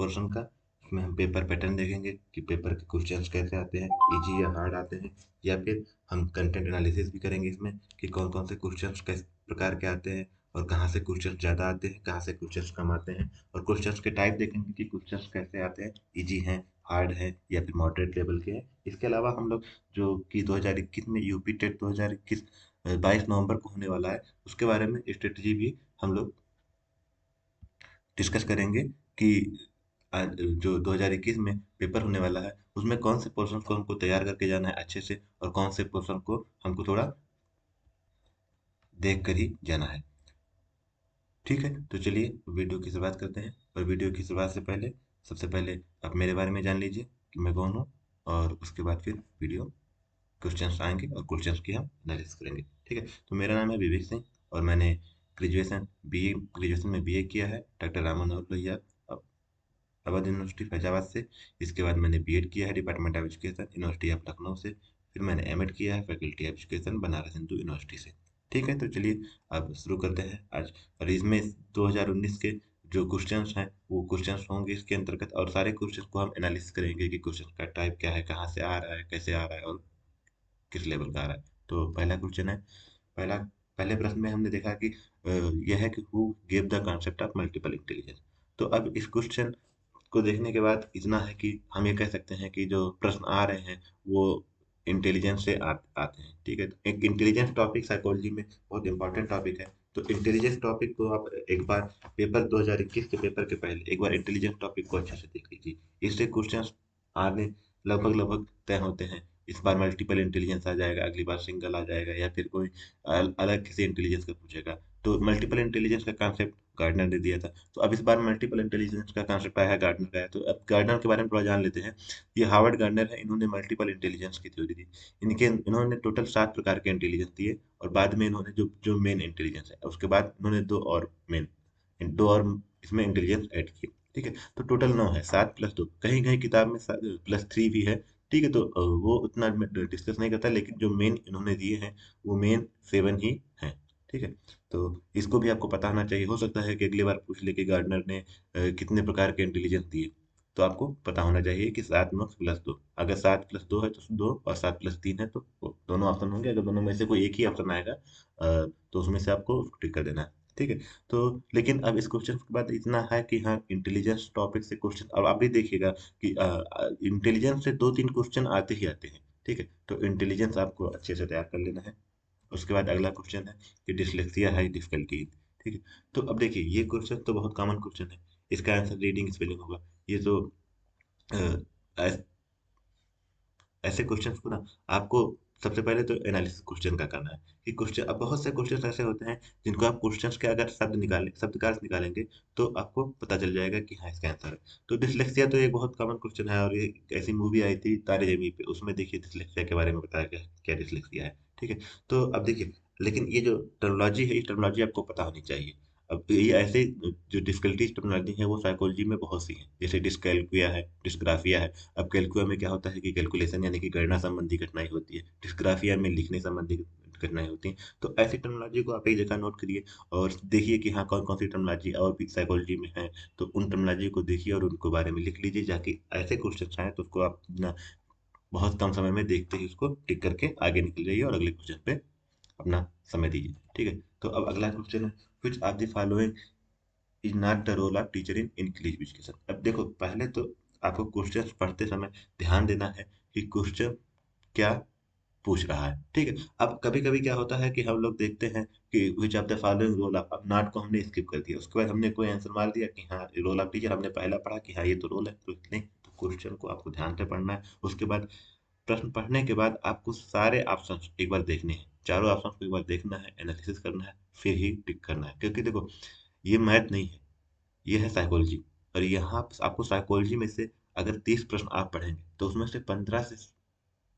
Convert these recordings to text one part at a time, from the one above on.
Portion का। इसमें हम पेपर पैटर्न देखेंगे कि पेपर के क्वेश्चंस कैसे आते हैं, इजी या हार्ड आते हैं, या फिर हम कंटेंट एनालिसिस भी करेंगे इसमें कि कौन कौन से क्वेश्चंस किस प्रकार के आते हैं और कहाँ से क्वेश्चंस ज़्यादा आते हैं, कहाँ से क्वेश्चंस कम आते हैं, और क्वेश्चंस के टाइप देखेंगे कि क्वेश्चंस कैसे आते हैं, इजी हैं, हार्ड है, या फिर मॉडरेट लेवल के हैं। इसके अलावा हम लोग जो कि 2021 में यूपी टेट 2021 22 नवंबर को होने वाला है, उसके बारे में स्ट्रेटजी भी हम लोग डिस्कस करेंगे कि जो 2021 में पेपर होने वाला है उसमें कौन से पोर्शन को हमको तैयार करके जाना है अच्छे से, और कौन से पोर्शन को हमको थोड़ा देख कर ही जाना है। ठीक है, तो चलिए वीडियो की शुरुआत करते हैं। और वीडियो की शुरुआत से पहले सबसे पहले आप मेरे बारे में जान लीजिए कि मैं कौन हूँ, और उसके बाद फिर वीडियो क्वेश्चंस आएंगे और क्वेश्चंस की हम एनालिसिस करेंगे। ठीक है, तो मेरा नाम है विवेक सिंह और मैंने ग्रेजुएशन में बीए किया है डॉक्टर राम मनोहर लोहिया अवध यूनिवर्सिटी फैजाबाद से। इसके बाद मैंने बीएड किया है department of education university of Lucknow से। फिर मैंने एमएड किया है faculty of education Banaras Hindu university से। ठीक है, तो चलिए अब शुरू करते हैं आज। और इसमें 2019 के जो क्वेश्चंस हैं वो क्वेश्चंस होंगे इसके अंतर्गत, और सारे क्वेश्चंस को हम एनालिसिस करेंगे कि क्वेश्चन का टाइप क्या है, कहाँ से आ रहा है, कैसे आ रहा है, और किस लेवल का आ रहा है। तो पहला क्वेश्चन है, पहला पहले प्रश्न में हमने देखा कि यह है कि who gave the concept of multiple intelligence. तो अब इस क्वेश्चन को देखने के बाद इतना है कि हम ये कह सकते हैं कि जो प्रश्न आ रहे हैं वो इंटेलिजेंस से आते हैं। ठीक है, तो एक इंटेलिजेंस टॉपिक साइकोलॉजी में बहुत इंपॉर्टेंट टॉपिक है। तो इंटेलिजेंस टॉपिक को आप एक बार पेपर 2021 के पेपर के पहले एक बार इंटेलिजेंस टॉपिक को अच्छे से देख लीजिए। इससे क्वेश्चंस आने लगभग लगभग तय होते हैं। इस बार मल्टीपल इंटेलिजेंस आ जाएगा, अगली बार सिंगल आ जाएगा, या फिर कोई अलग किसी इंटेलिजेंस का पूछेगा। तो मल्टीपल इंटेलिजेंस का कॉन्सेप्ट गार्डनर ने दिया था। तो अब इस बार मल्टीपल इंटेलिजेंस का कॉन्सेप्ट आया है गार्डनर का है। तो अब गार्डनर के बारे में थोड़ा जान लेते हैं। ये हार्वर्ड गार्डनर है, इन्होंने मल्टीपल इंटेलिजेंस की थ्योरी दी। इन्होंने टोटल 7 प्रकार के इंटेलिजेंस दिए, और बाद में इन्होंने जो जो मेन इंटेलिजेंस है उसके बाद इन्होंने दो और इसमें इंटेलिजेंस ऐड किए। ठीक है, तो टोटल 9 है, 7+2, कहीं कहीं किताब में +3 भी है। ठीक है, तो वो उतना डिस्कस नहीं करता, लेकिन जो मेन इन्होंने दिए हैं वो मेन 7 ही हैं। ठीक है, तो इसको भी आपको पता होना चाहिए। हो सकता है कि अगली बार पूछ ले कि गार्डनर ने कितने प्रकार के इंटेलिजेंस दिए, तो आपको पता होना चाहिए कि 7 + 2, अगर 7+2 है तो 2, और 7+3 है तो दोनों ऑप्शन होंगे। अगर दोनों में से कोई एक ही ऑप्शन आएगा तो उसमें से आपको उसको टिक कर देना है। ठीक है, तो लेकिन अब इस क्वेश्चन के बाद इतना है कि हाँ, इंटेलिजेंस टॉपिक से क्वेश्चन, अब आप भी देखिएगा कि इंटेलिजेंस से 2-3 क्वेश्चन आते ही आते हैं। ठीक है, तो इंटेलिजेंस आपको अच्छे से तैयार कर लेना है। उसके बाद अगला क्वेश्चन है कि डिसलेक्सिया हाई डिफिकल्टी। ठीक है, तो अब देखिए ये क्वेश्चन तो बहुत कॉमन क्वेश्चन है। इसका आंसर रीडिंग स्पेलिंग होगा। ये जो अ, ऐस- ऐसे क्वेश्चंस को ना आपको सबसे पहले तो एनालिसिस क्वेश्चन का करना है कि क्वेश्चन, अब बहुत से क्वेश्चंस ऐसे होते हैं जिनको आप क्वेश्चंस के अगर शब्द का अर्थ निकालेंगे तो आपको पता चल जाएगा कि हाँ इसका आंसर है। तो डिसलेक्सिया तो एक बहुत कॉमन क्वेश्चन है, और ये ऐसी मूवी आई थी तारे जमीन पे, उसमें देखिए डिसलेक्सिया के बारे में बताया गया है, क्या डिसलेक्सिया है। ठीक है, तो अब देखिए, लेकिन ये जो टर्मिनोलॉजी है, ये टर्मिनोलॉजी आपको पता होनी चाहिए। अब ये ऐसे जो डिफिकल्टीज टर्मिनोलॉजी है वो साइकोलॉजी में बहुत सी है, जैसे डिस्कैल्कुलिया है, डिस्ग्राफिया है। अब कैलकुलम में क्या होता है कि कैलकुलेशन यानी कि गणना संबंधी घटनाएं होती है, डिस्ग्राफिया में लिखने संबंधी घटनाएं होती हैं। तो ऐसी टर्मिनोलॉजी को आप एक जगह नोट करिए और देखिए कि हाँ कौन कौन सी टर्मिनोलॉजी और भी साइकोलॉजी में है। तो उन टर्मिनोलॉजी को देखिए और उनको बारे में लिख लीजिए, ताकि ऐसे क्वेश्चन आए तो उसको आप ना बहुत कम समय में देखते ही उसको टिक करके आगे निकल जाइए और अगले क्वेश्चन पे अपना समय दीजिए। ठीक है, तो अब अगला क्वेश्चन है, which of the following is not the role of teacher in inclusive education. अब देखो, पहले तो आपको क्वेश्चन पढ़ते समय ध्यान देना है कि क्वेश्चन क्या पूछ रहा है। ठीक है, अब कभी कभी क्या होता है कि हम लोग देखते हैं कि which of the following role of, अब नॉट को हमने स्किप कर दिया, उसके बाद हमने कोई आंसर मार दिया कि हाँ रोल ऑफ टीचर, हमने पहला पढ़ा कि हाँ ये तो रोल है, तो नहीं, तो क्वेश्चन को आपको ध्यान से पढ़ना है। उसके बाद प्रश्न पढ़ने के बाद आपको सारे ऑप्शन एक बार देखने हैं, चारों ऑप्शन को एक बार देखना है, एनालिसिस करना है, फिर ही टिक करना है। क्योंकि देखो, ये मैथ नहीं है, ये है साइकोलॉजी। और यहाँ आपको साइकोलॉजी में से अगर 30 प्रश्न आप पढ़ेंगे तो उसमें से 15 से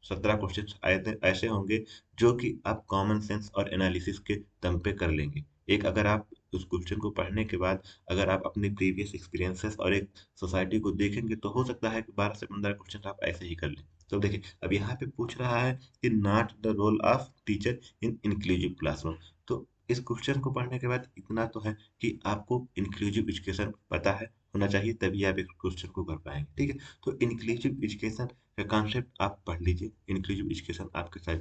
17 क्वेश्चन ऐसे होंगे जो कि आप कॉमन सेंस और एनालिसिस के दम पे कर लेंगे। एक अगर आप उस क्वेश्चन को पढ़ने के बाद अगर आप अपने प्रीवियस एक्सपीरियंसेस और एक सोसाइटी को देखेंगे तो हो सकता है कि 12 से 15 क्वेश्चन आप ऐसे ही कर लें। तो देखिए, अब यहाँ पे पूछ रहा है कि not the role of teacher in inclusive classroom. तो इस क्वेश्चन को पढ़ने के बाद इतना तो है कि आपको इंक्लूसिव एजुकेशन पता है, होना चाहिए, तभी आप एक क्वेश्चन को कर पाएंगे। ठीक है, तो इंक्लूसिव एजुकेशन का कॉन्सेप्ट आप पढ़ लीजिए। इंक्लूसिव एजुकेशन आपके साथ,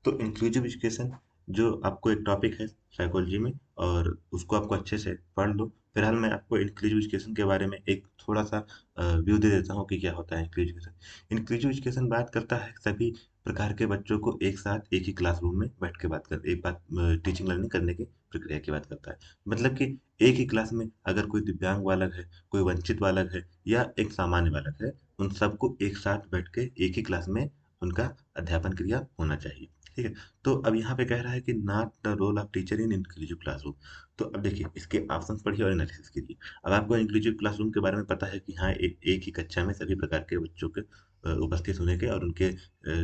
तो इंक्लूसिव एजुकेशन जो आपको एक टॉपिक है साइकोलॉजी में, और उसको आपको अच्छे से पढ़ लो। फिलहाल मैं आपको इंक्लूसिव एजुकेशन के बारे में एक थोड़ा सा व्यू दे देता हूँ कि क्या होता है इंक्लूसिव एजुकेशन। इंक्लूसिव एजुकेशन बात करता है सभी प्रकार के बच्चों को एक साथ एक ही क्लासरूम में बैठ के बात कर एक बात टीचिंग लर्निंग करने की प्रक्रिया की बात करता है। मतलब कि एक ही क्लास में अगर कोई दिव्यांग बालक है, कोई वंचित बालक है, या एक सामान्य बालक है, उन सबको एक साथ बैठ के एक ही क्लास में उनका अध्यापन क्रिया होना चाहिए। ठीक है, तो अब यहाँ पे कह रहा है कि not the role of teacher in inclusive classroom. तो अब देखिए इसके ऑप्शंस पढ़िए और एनालिसिस कीजिए। अब आपको इंक्लूसिव क्लासरूम के बारे में पता है कि हाँ, एक ही कक्षा में सभी प्रकार के बच्चों के उपस्थित होने के और उनके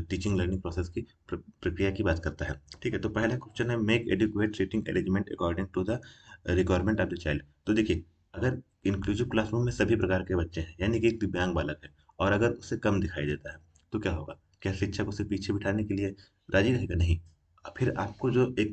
टीचिंग लर्निंग प्रोसेस की प्रक्रिया की बात करता है। ठीक है, तो पहला क्वेश्चन है, make adequate seating arrangement according to the requirement of the child. तो देखिए, अगर इंक्लूसिव क्लासरूम में सभी प्रकार के बच्चे हैं, यानी कि एक दिव्यांग बालक है, और अगर उसे कम दिखाई देता है, तो क्या होगा? क्या शिक्षक उसे पीछे बिठाने के लिए राजी रहेगा? नहीं। फिर आपको जो एक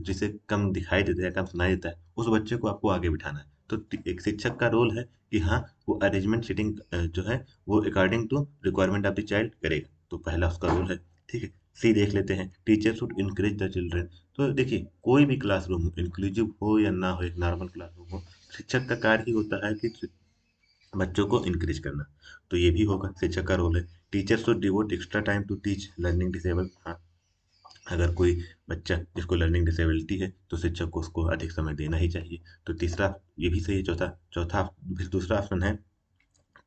जिसे कम दिखाई देता है, कम सुनाई देता है, उस बच्चे को आपको आगे बिठाना है। तो एक शिक्षक का रोल है कि हाँ, वो अरेंजमेंट सीटिंग जो है वो according to requirement of the child करेगा। तो पहला उसका रोल है। ठीक है, सी देख लेते हैं, teacher should encourage the children. तो देखिए, कोई भी क्लासरूम इंक्लूसिव हो या ना हो, एक नॉर्मल क्लासरूम हो, शिक्षक का कार्य ही होता है कि बच्चों को इनकरेज करना। तो ये भी होगा, शिक्षक का रोल है। Teacher should devote extra time to teach learning disable. हाँ, अगर कोई बच्चा जिसको लर्निंग डिसेबिलिटी है, तो शिक्षक को उसको अधिक समय देना ही चाहिए। तो तीसरा ये भी सही है। चौथा चौथा फिर दूसरा ऑप्शन है,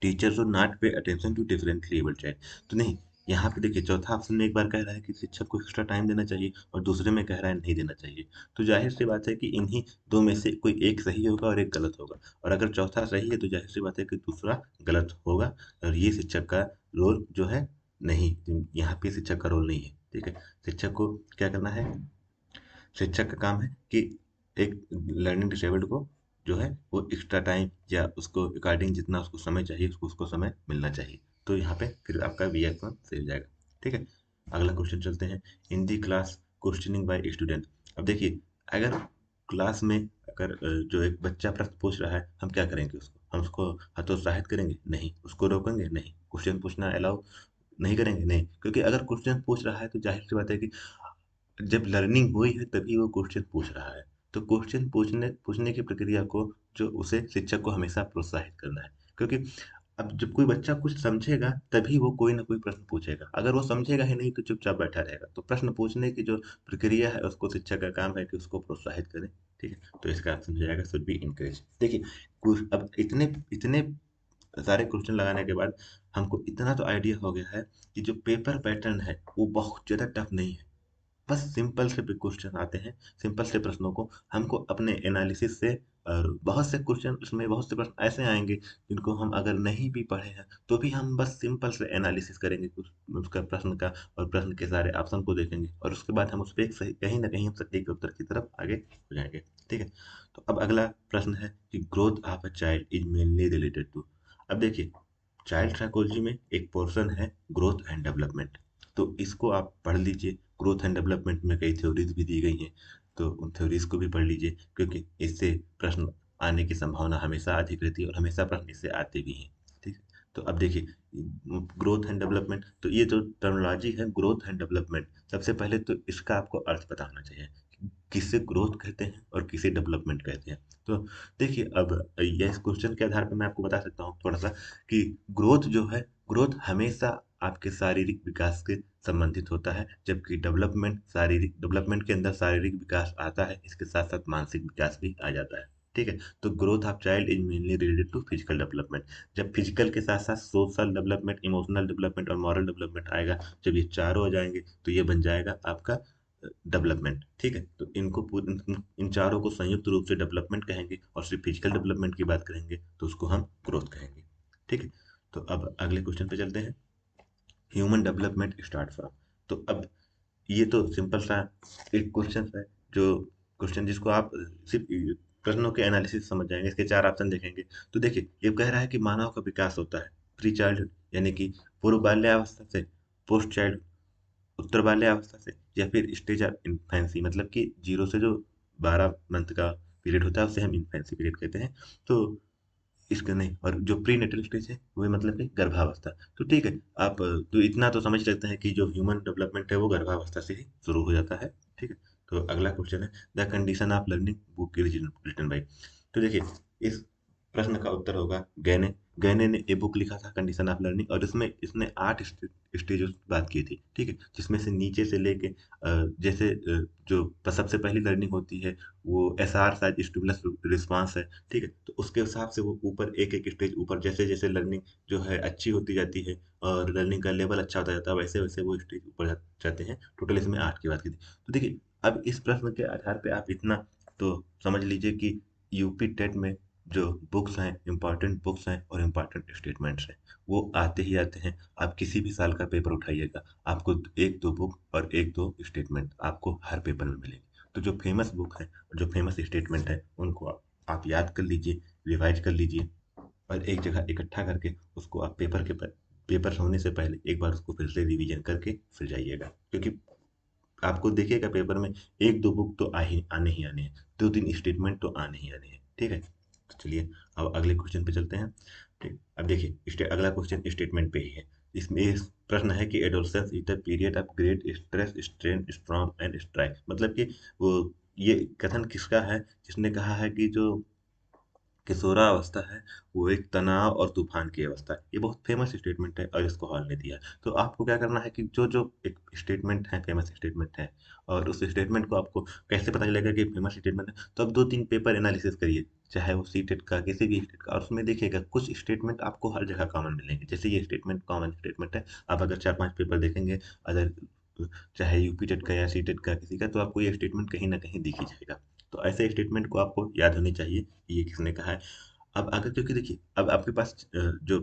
teacher should not pay attention to differently abled child. तो नहीं, यहाँ पे देखिए चौथा ऑप्शन में एक बार कह रहा है कि शिक्षक को एक्स्ट्रा टाइम देना चाहिए, और दूसरे में कह रहा है नहीं देना चाहिए। तो जाहिर सी बात है कि इन्हीं दो में से कोई एक सही होगा और एक गलत होगा। और अगर चौथा सही है तो जाहिर सी बात है कि दूसरा गलत होगा, और ये शिक्षक का रोल जो है नहीं, यहाँ पे शिक्षक का रोल नहीं है। ठीक है, शिक्षक को क्या करना है? शिक्षक का काम है कि एक लर्निंग डिसेबल्ड को जो है वो एक्स्ट्रा टाइम या उसको अकॉर्डिंग जितना उसको समय चाहिए उसको समय मिलना चाहिए। तो यहाँ पे फिर आपका बी ऑप्शन सही हो जाएगा। ठीक है, अगला क्वेश्चन चलते हैं। इन दी क्लास क्वेश्चनिंग बाय स्टूडेंट। अब देखिए, अगर क्लास में अगर जो एक बच्चा प्रश्न पूछ रहा है, हम क्या करेंगे? उसको हम उसको हतोत्साहित करेंगे? नहीं। उसको रोकेंगे? नहीं। क्वेश्चन पूछना अलाउ नहीं करेंगे? नहीं, क्योंकि अगर क्वेश्चन पूछ रहा है तो जाहिर सी बात है कि जब लर्निंग हुई है तभी वो क्वेश्चन पूछ रहा है। तो क्वेश्चन पूछने पूछने की प्रक्रिया को जो उसे शिक्षक को हमेशा प्रोत्साहित करना है। क्योंकि अब जब कोई बच्चा कुछ समझेगा तभी वो कोई ना कोई प्रश्न पूछेगा। अगर वो समझेगा ही नहीं तो चुपचाप बैठा रहेगा। तो प्रश्न पूछने की जो प्रक्रिया है उसको शिक्षक का काम है कि उसको प्रोत्साहित करें। ठीक है, तो इसका ऑप्शन हो जाएगा शुड बी इनकरेज। देखिए, अब इतने इतने सारे क्वेश्चन लगाने के बाद हमको इतना तो आइडिया हो गया है कि जो पेपर पैटर्न है वो बहुत ज़्यादा टफ नहीं है। बस सिंपल से क्वेश्चन आते हैं। सिंपल से प्रश्नों को हमको अपने एनालिसिस से, और बहुत से क्वेश्चन उसमें, बहुत से प्रश्न ऐसे आएंगे जिनको हम अगर नहीं भी पढ़े हैं तो भी हम बस सिंपल से एनालिसिस करेंगे उसका प्रश्न का, और प्रश्न के सारे ऑप्शन को देखेंगे, और उसके बाद हम उस पर एक सही कहीं ना कहीं हम सटीक उत्तर की तरफ आगे हो जाएंगे। ठीक है, तो अब अगला प्रश्न है कि growth of a child is mainly related to. अब देखिए, चाइल्ड साइकोलॉजी में एक पोर्शन है ग्रोथ एंड डेवलपमेंट। तो इसको आप पढ़ लीजिए। ग्रोथ एंड डेवलपमेंट में कई थ्योरीज भी दी गई हैं, तो उन थ्योरीज को भी पढ़ लीजिए, क्योंकि इससे प्रश्न आने की संभावना हमेशा अधिक रहती है, और हमेशा प्रश्न इससे आते भी हैं। ठीक है, तो अब देखिए, ग्रोथ एंड डेवलपमेंट, तो ये जो टर्मिनोलॉजी है ग्रोथ एंड डेवलपमेंट, सबसे पहले तो इसका आपको अर्थ पता होना चाहिए। किसे ग्रोथ कहते हैं और किसे डेवलपमेंट कहते हैं। तो देखिए, अब यह इस क्वेश्चन के आधार पर मैं आपको बता सकता हूँ थोड़ा सा कि ग्रोथ जो है, ग्रोथ हमेशा आपके शारीरिक विकास से संबंधित होता है, जबकि डेवलपमेंट के अंदर शारीरिक विकास आता है, इसके साथ साथ मानसिक विकास भी आ जाता है। ठीक है, तो growth of child is mainly related to physical development. जब फिजिकल के साथ साथ सोशल डेवलपमेंट, इमोशनल डेवलपमेंट और मॉरल डेवलपमेंट आएगा, जब ये चारों हो जाएंगे तो ये बन जाएगा आपका डेवलपमेंट। ठीक है, तो इन चारों को संयुक्त रूप से डेवलपमेंट कहेंगे, और सिर्फ फिजिकल डेवलपमेंट की बात करेंगे तो उसको हम ग्रोथ कहेंगे। ठीक है, तो अब अगले क्वेश्चन पे चलते हैं। Human development start from. तो अब ये तो सिंपल सा एक क्वेश्चन है, जो क्वेश्चन जिसको आप सिर्फ प्रश्नों के एनालिसिस समझ जाएंगे। इसके चार ऑप्शन देखेंगे तो देखिए, ये कह रहा है कि मानव का विकास होता है प्री चाइल्डहुड, यानी कि पूर्व बाल्यावस्था से, पोस्ट चाइल्ड, उत्तर बाल्यावस्था से, या फिर स्टेज ऑफ इन्फेंसी, मतलब कि 0 से जो 12 मंथ का पीरियड होता है उसे हम इन्फेंसी पीरियड कहते हैं। तो इसका नहीं, और जो प्री नेटल स्टेज है वो मतलब कि गर्भावस्था। तो ठीक है, आप तो इतना तो समझ सकते हैं कि जो ह्यूमन डेवलपमेंट है वो गर्भावस्था से ही शुरू हो जाता है। ठीक है, तो अगला क्वेश्चन है, the condition of learning book is written by. तो देखिए, इस प्रश्न का उत्तर होगा गैने। गैने ने ए बुक लिखा था कंडीशन ऑफ लर्निंग, और इसमें इसने 8 स्टेजेस की बात की थी। ठीक है, जिसमें से नीचे से लेके जैसे जो सबसे पहली लर्निंग होती है वो एसआर शायद स्टिमुलस रिस्पांस है। ठीक है, तो उसके हिसाब से वो ऊपर एक एक स्टेज ऊपर, जैसे जैसे लर्निंग जो है अच्छी होती जाती है और लर्निंग का लेवल अच्छा होता जाता है, वैसे वैसे वो स्टेज ऊपर जाते हैं। टोटल इसमें 8 की बात की थी। तो देखिए, अब इस प्रश्न के आधार पे आप इतना तो समझ लीजिए कि यूपी टेट में जो बुक्स हैं, इंपॉर्टेंट बुक्स हैं और इंपॉर्टेंट स्टेटमेंट्स हैं, वो आते ही आते हैं। आप किसी भी साल का पेपर उठाइएगा, आपको एक दो बुक और एक दो स्टेटमेंट आपको हर पेपर में मिलेंगे। तो जो फेमस बुक है और जो फेमस स्टेटमेंट है उनको आप याद कर लीजिए, रिवाइज कर लीजिए, और एक जगह इकट्ठा करके उसको आप पेपर होने से पहले एक बार उसको फिर से रिवीजन करके फिर जाइएगा। क्योंकि आपको देखिएगा पेपर में एक दो बुक तो आने ही आने हैं, दो तीन स्टेटमेंट तो आने ही आने हैं। ठीक है, तो चलिए अब अगले क्वेश्चन पे चलते हैं। ठीक, अब देखिए अगला क्वेश्चन स्टेटमेंट पे ही है। इसमें इस प्रश्न है कि adolescence is the period of great stress strain storm and strike. मतलब कि वो ये कथन किसका है, जिसने कहा है कि जो किशोरावस्था है वो एक तनाव और तूफान की अवस्था है। ये बहुत फेमस स्टेटमेंट है और इसको हॉल ने दिया है। तो आपको क्या करना है कि जो जो एक स्टेटमेंट है, फेमस स्टेटमेंट है, और उस स्टेटमेंट को आपको कैसे पता चलेगा कि फेमस स्टेटमेंट है, तो आप दो तीन पेपर एनालिसिस करिए, चाहे वो सी टेट का किसी भी स्टेट का, और उसमें देखिएगा कुछ स्टेटमेंट आपको हर जगह कॉमन मिलेंगे। जैसे ये स्टेटमेंट कॉमन स्टेटमेंट है, आप अगर 4-5 पेपर देखेंगे, अगर चाहे यूपी टेट का या सी टेट का किसी का, तो आपको ये स्टेटमेंट कहीं ना कहीं दिख ही जाएगा। तो ऐसे स्टेटमेंट को आपको याद होनी चाहिए कि ये किसने कहा है। अब अगर, क्योंकि देखिए अब आपके पास जो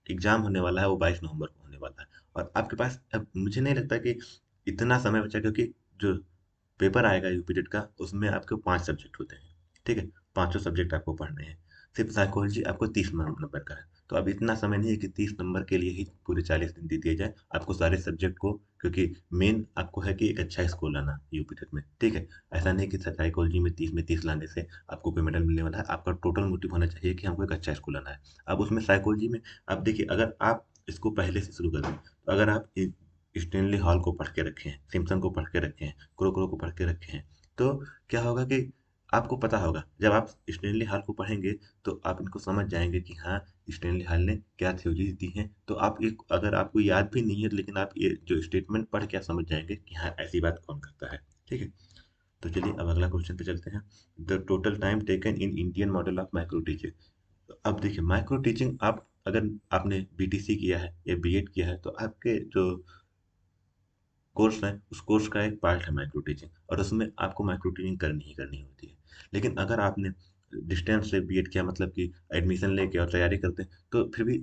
एग्जाम होने वाला है वो 22 नवंबर को होने वाला है, और आपके पास अब मुझे नहीं लगता कि इतना समय बचा, क्योंकि जो पेपर आएगा यूपी टेट का उसमें आपके 5 सब्जेक्ट होते हैं। ठीक है, पांचों सब्जेक्ट आपको पढ़ने हैं। सिर्फ साइकोलॉजी आपको 30 नंबर का है। तो अब इतना समय नहीं है कि 30 नंबर के लिए ही पूरे 40 दिन दे दिए जाए आपको सारे सब्जेक्ट को, क्योंकि मेन आपको है कि एक अच्छा स्कोर लाना यूपी टेट में। ठीक है, ऐसा नहीं कि साइकोलॉजी में 30 लाने से आपको कोई मेडल मिलने वाला है। आपका टोटल मोटिव होना चाहिए कि हमको एक अच्छा स्कोर लाना है। अब उसमें साइकोलॉजी में आप देखिए, अगर आप इसको पहले से शुरू कर दें, तो अगर आप स्टेनली हॉल को पढ़ के रखे हैं, सिम्पसन को पढ़ के रखे हैं, क्रोकरो को पढ़ के रखे हैं, तो क्या होगा कि आपको पता होगा, जब आप स्टेनली हॉल को पढ़ेंगे तो आप इनको समझ जाएंगे कि हाँ, स्टेनली हॉल ने क्या थ्योरीज दी हैं। तो आप एक, अगर आपको याद भी नहीं है लेकिन आप ये जो स्टेटमेंट पढ़ के आप समझ जाएंगे कि हाँ, ऐसी बात कौन करता है। ठीक है, तो चलिए अब अगला क्वेश्चन पे चलते हैं। The total time taken in Indian model of micro teaching. अब देखिए, माइक्रो टीचिंग, आप अगर आपने बीटीसी किया है या बीएड किया है, तो आपके जो कोर्स है उस कोर्स का एक पार्ट है माइक्रो टीचिंग, और उसमें आपको माइक्रो टीचिंग करनी ही करनी होती है। लेकिन अगर आपने डिस्टेंस से बीएड किया, मतलब कि एडमिशन लेके और तैयारी करते हैं, तो फिर भी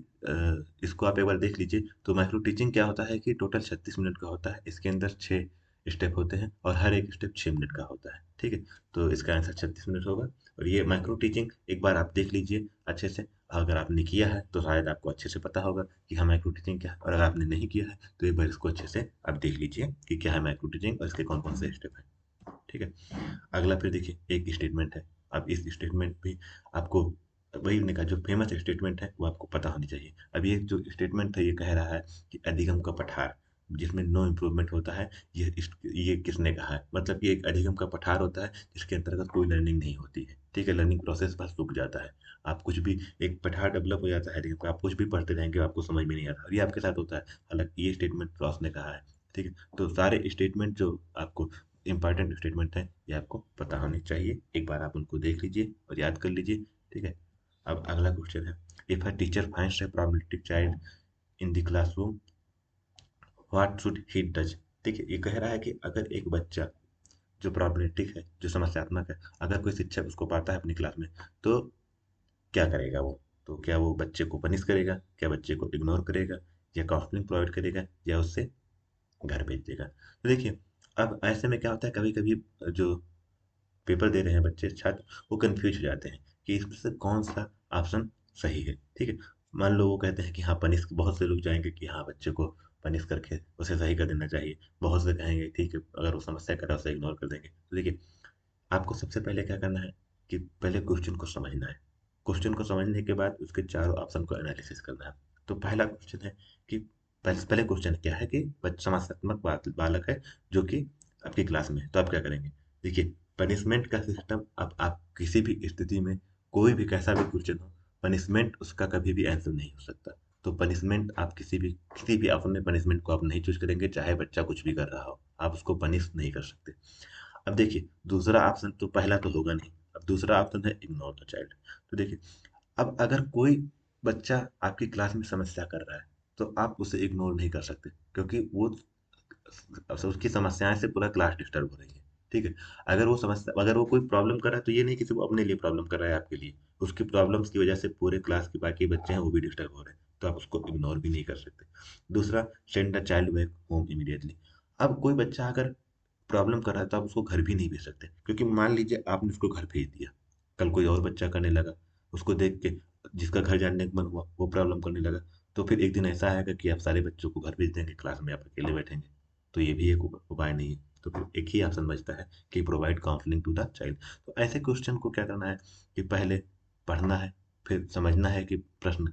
इसको आप एक बार देख लीजिए। तो माइक्रो टीचिंग क्या होता है कि टोटल 36 मिनट का होता है। इसके अंदर 6 स्टेप होते हैं और हर एक स्टेप 6 मिनट का होता है। ठीक है, तो इसका आंसर 36 मिनट होगा। और ये माइक्रो टीचिंग एक बार आप देख लीजिए अच्छे से। अगर आपने किया है तो शायद आपको अच्छे से पता होगा कि हाँ, माइक्रो टीचिंग क्या है, और अगर आपने नहीं किया है तो एक बार इसको अच्छे से आप देख लीजिए कि क्या है माइक्रो टीचिंग और इसके कौन कौन से स्टेप हैं। ठीक है, अगला फिर देखिए एक स्टेटमेंट है। अब इस स्टेटमेंट भी आपको वही ने कहा, जो फेमस स्टेटमेंट है वो आपको पता होनी चाहिए। अब ये जो स्टेटमेंट है ये कह रहा है कि अधिगम का पठार जिसमें नो इम्प्रूवमेंट होता है, ये किसने कहा है। मतलब कि एक अधिगम का पठार होता है जिसके अंतर्गत कोई लर्निंग नहीं होती है। ठीक है, लर्निंग प्रोसेस बस रुक जाता है। आप कुछ भी, एक पठार डेवलप हो जाता है अधिगम, आप कुछ भी पढ़ते रहेंगे आपको समझ में नहीं आता, और ये आपके साथ होता है। हालांकि ये स्टेटमेंट रॉस ने कहा है। ठीक है, तो सारे स्टेटमेंट जो आपको इंपॉर्टेंट स्टेटमेंट है ये आपको पता होनी चाहिए। एक बार आप उनको देख लीजिए और याद कर लीजिए। ठीक है, अब अगला क्वेश्चन है, if a teacher finds a problematic child in the classroom, what should he does. ठीक है, ये कह रहा है कि अगर एक बच्चा जो प्रॉब्लमेटिक है, जो समस्यात्मक है, अगर कोई शिक्षक उसको पाता है अपनी क्लास में, तो क्या करेगा वो। तो क्या वो बच्चे को पनिश करेगा, क्या बच्चे को इग्नोर करेगा, या काउंसलिंग प्रोवाइड करेगा, या उससे घर भेज देगा। तो देखिए, अब ऐसे में क्या होता है, कभी कभी जो पेपर दे रहे हैं बच्चे छात्र, वो कंफ्यूज हो जाते हैं कि इसमें से कौन सा ऑप्शन सही है। ठीक है, मान लो वो कहते हैं कि हाँ पनिश, बहुत से लोग जाएंगे कि हाँ बच्चे को पनिश करके उसे सही कर देना चाहिए। बहुत से कहेंगे ठीक है, अगर वो समस्या कर रहा है उसे इग्नोर कर देंगे। तो देखिए, आपको सबसे पहले क्या करना है, कि पहले क्वेश्चन को समझना है। क्वेश्चन को समझने के बाद उसके चारों ऑप्शन को एनालिसिस करना है। तो पहला क्वेश्चन है कि पहले पहले क्वेश्चन क्या है कि समस्यात्मक बालक है जो कि आपकी क्लास में है, तो आप क्या करेंगे? देखिए, पनिशमेंट का सिस्टम, अब आप किसी भी स्थिति में कोई भी कैसा भी क्वेश्चन हो, पनिशमेंट उसका कभी भी आंसर नहीं हो सकता। तो पनिशमेंट आप किसी भी ऑप्शन में पनिशमेंट को आप नहीं चूज करेंगे, चाहे बच्चा कुछ भी कर रहा हो, आप उसको पनिश नहीं कर सकते। अब देखिए, दूसरा ऑप्शन तो पहला तो होगा नहीं। अब दूसरा ऑप्शन है इग्नोर द चाइल्ड। तो देखिए, अब अगर कोई बच्चा आपकी क्लास में समस्या कर रहा है, तो आप उसे इग्नोर नहीं कर सकते, क्योंकि वो उसकी समस्याएं से पूरा क्लास डिस्टर्ब हो रही है। ठीक है? अगर वो कोई प्रॉब्लम कर रहा है, तो ये नहीं कि सिर्फ वो अपने लिए प्रॉब्लम कर रहा है आपके लिए, उसकी प्रॉब्लम्स की वजह से पूरे क्लास के बाकी बच्चे हैं वो भी डिस्टर्ब हो रहे हैं, तो आप उसको इग्नोर भी नहीं कर सकते। दूसरा, send the child back home immediately. अब कोई बच्चा अगर प्रॉब्लम कर रहा है, तो आप उसको घर भी नहीं भेज सकते, क्योंकि मान लीजिए आपने उसको घर भेज दिया, कल कोई और बच्चा करने लगा, उसको देख के जिसका घर जाने का मन हुआ वो प्रॉब्लम करने लगा, तो फिर एक दिन ऐसा आएगा कि आप सारे बच्चों को घर भेज देंगे, क्लास में आप अकेले बैठेंगे। तो ये भी एक उपाय नहीं है। तो फिर एक ही ऑप्शन बचता है कि provide counselling to the child. तो ऐसे क्वेश्चन को क्या करना है कि पहले पढ़ना है, फिर समझना है कि प्रश्न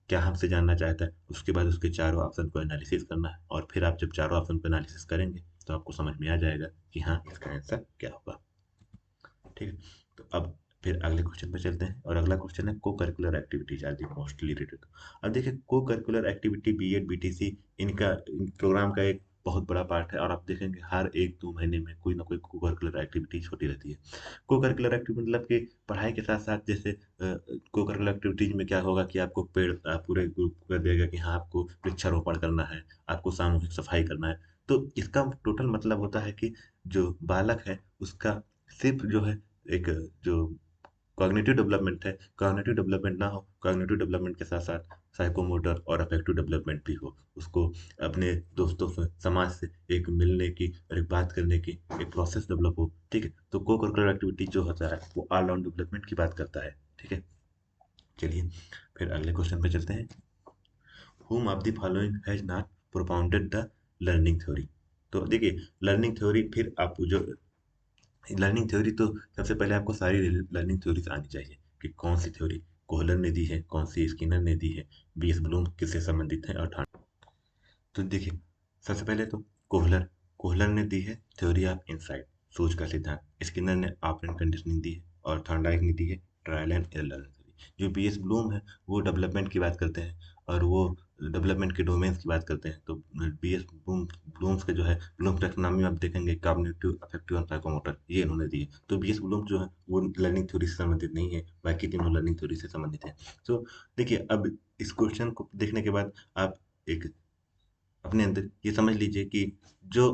क्या हमसे जानना चाहता है, उसके बाद उसके चारों ऑप्शन को एनालिसिस करना है, और फिर आप जब चारों ऑप्शन को एनालिसिस करेंगे तो आपको समझ में आ जाएगा कि हाँ, इसका आंसर क्या होगा। ठीक है? तो अब फिर अगले क्वेश्चन पे चलते हैं, और अगला क्वेश्चन है co curricular activities are the mostly related. अब देखिए, co curricular activity BEd BTC इनका प्रोग्राम का एक बहुत बड़ा पार्ट है, और आप देखेंगे हर 1-2 महीने में कोई ना कोई को करिकुलर एक्टिविटीज होती रहती है। को करिकुलर एक्टिविटी मतलब कि पढ़ाई के साथ साथ, जैसे को करिकुलर एक्टिविटीज में क्या होगा कि आपको पूरे ग्रुप को कर देगा कि हाँ, आपको वृक्षारोपण करना है, आपको सामूहिक सफाई करना है। तो इसका टोटल मतलब होता है कि जो बालक है उसका सिर्फ जो है एक जो कॉग्निटिव डेवलपमेंट है, कॉग्निटिव डेवलपमेंट ना हो, कॉग्निटिव डेवलपमेंट के साथ साथ साइकोमोटर और अफेक्टिव डेवलपमेंट भी हो, उसको अपने दोस्तों से, समाज से एक मिलने की और एक बात करने की एक प्रोसेस डेवलप हो। ठीक है? तो को करिकुलर एक्टिविटी जो होता है वो ऑल राउंड डेवलपमेंट की बात करता है। ठीक है? चलिए, फिर अगले क्वेश्चन पे चलते हैं। whom of the following has not propounded the learning theory? तो देखिए, लर्निंग थ्योरी, फिर आप जो लर्निंग थ्योरी, तो सबसे पहले आपको सारी लर्निंग थ्योरीज आनी चाहिए कि कौन सी थ्योरी कोहलर ने दी है, कौन सी स्किनर ने दी है, बीएस ब्लूम किससे संबंधित है, और तो देखिए, सबसे पहले तो कोहलर कोहलर ने दी है थ्योरी ऑफ इंसाइट, सोच का सिद्धांत। स्किनर ने ऑपरेंट कंडीशनिंग दी है, और थॉर्नडाइक ने दी है ट्रायल एंड एरर थ्योरी। जो बीएस ब्लूम है वो डेवलपमेंट की बात करते हैं, और वो डेवलपमेंट के डोमेन्स की बात करते हैं। तो बीएस ब्लूम्स के जो है, ब्लूम टेक्नोनॉमी में आप देखेंगे कॉग्निटिव, अफेक्टिव और साइकोमोटर, ये इन्होंने दी है। तो बीएस ब्लूम जो है वो लर्निंग थ्योरी से संबंधित नहीं है, बाकी तीनों लर्निंग थ्योरी से संबंधित है। तो देखिए, अब इस क्वेश्चन को देखने के बाद आप एक अपने अंदर ये समझ लीजिए कि जो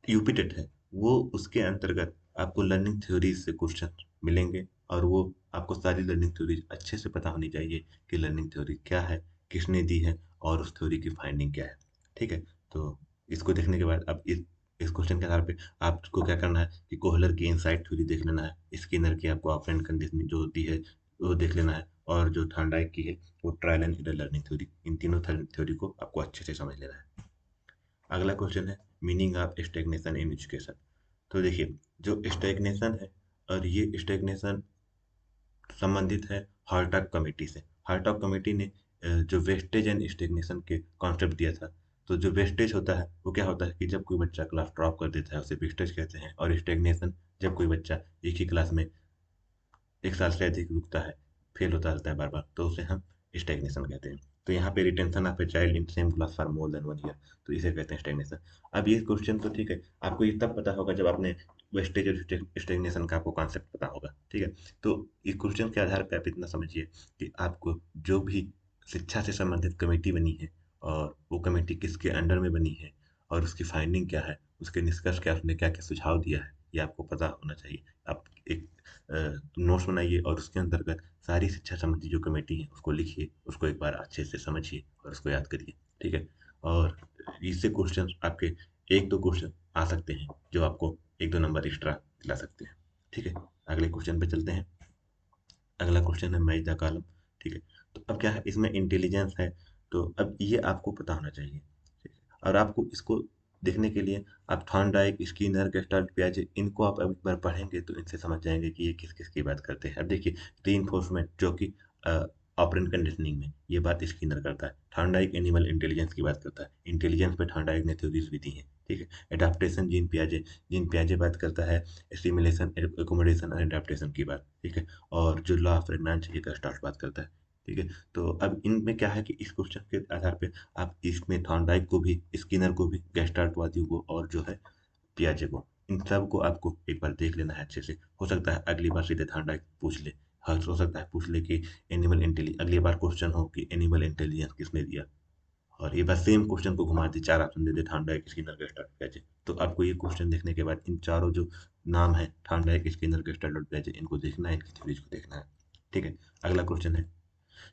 यूपी टेट है, वो उसके अंतर्गत आपको लर्निंग थ्योरीज से क्वेश्चन मिलेंगे, और वो आपको सारी लर्निंग थ्योरीज अच्छे से पता होनी चाहिए कि लर्निंग थ्योरी क्या है, किसने दी है, और उस थ्योरी की फाइंडिंग क्या है। ठीक है? तो इसको देखने के बाद अब इस क्वेश्चन के आधार पे आपको क्या करना है कि कोहलर की इनसाइट थ्योरी देख लेना है, स्किनर की आपको ऑपरेंट कंडीशनिंग जो दी है वो देख लेना है, और जो थॉर्नडाइक की है वो trial and error learning theory, इन तीनों थ्योरी को आपको अच्छे से समझ लेना है। अगला क्वेश्चन है meaning of stagnation in education. तो देखिए, जो स्टैग्नेशन है, और ये स्टैग्नेशन संबंधित है हार्टॉग कमेटी से। हार्टॉग कमेटी ने जो वेस्टेज एंड स्टैग्नेशन के कॉन्सेप्ट दिया था। तो जो वेस्टेज होता है वो क्या होता है कि जब कोई बच्चा क्लास ड्रॉप कर देता है उसे वेस्टेज कहते हैं, और स्टैग्नेशन जब कोई बच्चा एक ही क्लास में 1 साल से अधिक रुकता है, फेल होता रहता है बार बार, तो उसे हम स्टैग्नेशन कहते हैं। तो यहाँ पे retention of a child in same class for more than 1 year, तो इसे कहते हैं स्टैग्नेशन। अब ये क्वेश्चन तो ठीक है, आपको ये तब पता होगा जब आपने वेस्टेज और स्टैग्नेशन का आपको कॉन्सेप्ट पता होगा। ठीक है? तो इस क्वेश्चन के आधार पर आप इतना समझिए कि आपको जो भी शिक्षा से संबंधित कमेटी बनी है, और वो कमेटी किसके अंडर में बनी है, और उसकी फाइंडिंग क्या है, उसके निष्कर्ष क्या, उसने क्या क्या सुझाव दिया है, ये आपको पता होना चाहिए। आप एक नोट्स बनाइए, और उसके अंतर्गत सारी शिक्षा संबंधी जो कमेटी है उसको लिखिए, उसको एक बार अच्छे से समझिए और उसको याद करिए। ठीक है? और इससे क्वेश्चन आपके 1-2 क्वेश्चन आ सकते हैं जो आपको 1-2 नंबर एक्स्ट्रा दिला सकते हैं। ठीक है? अगले क्वेश्चन पे चलते हैं। अगला क्वेश्चन है मैच द कॉलम। ठीक है? तो अब क्या है, इसमें इंटेलिजेंस है, तो अब ये आपको पता होना चाहिए। ठीक है? और आपको इसको देखने के लिए आप थॉर्नडाइक, स्किनर, गेस्टाल्ट, पियाजे इनको आप एक बार पढ़ेंगे तो इनसे समझ जाएंगे कि ये किस किस की बात करते हैं। अब देखिए, रीइंफोर्समेंट जो कि ऑपरेंट कंडीशनिंग में ये बात स्किनर करता है। थॉर्नडाइक एनिमल इंटेलिजेंस की बात करता है, इंटेलिजेंस पे थॉर्नडाइक ने थ्योरीज भी दी हैं। ठीक है। एडाप्टेशन, जीन पियाजे बात करता है स्टिमुलेशन, एकोमोडेशन और एडाप्टेशन की बात। ठीक है। और जो लॉ ऑफ प्रेग्नेंस ये गेस्टाल्ट बात करता है। ठीक है। तो अब इनमें क्या है कि इस क्वेश्चन के आधार पे आप इसमें थॉर्नडाइक को भी, स्किनर को भी, गेस्टाल्टवादियों को और जो है पियाजे को, इन सब को आपको एक बार देख लेना है अच्छे से। हो सकता है अगली बार सीधे थॉर्नडाइक पूछ ले। हाँ, हो सकता है पूछ ले कि एनिमल इंटेलिजेंस, अगली बार क्वेश्चन हो कि एनिमल इंटेलिजेंस किसने दिया, और ये बस सेम क्वेश्चन को घुमा दे, चार ऑप्शन दे दे, थॉर्नडाइक, स्किनर, गेस्टाल्ट, पियाजे। तो आपको ये क्वेश्चन देखने के बाद इन चारों जो नाम है, थॉर्नडाइक, स्किनर, गेस्टाल्ट और पियाजे, इनको देखना है, इनकी थ्योरीज को देखना है। ठीक है। अगला क्वेश्चन है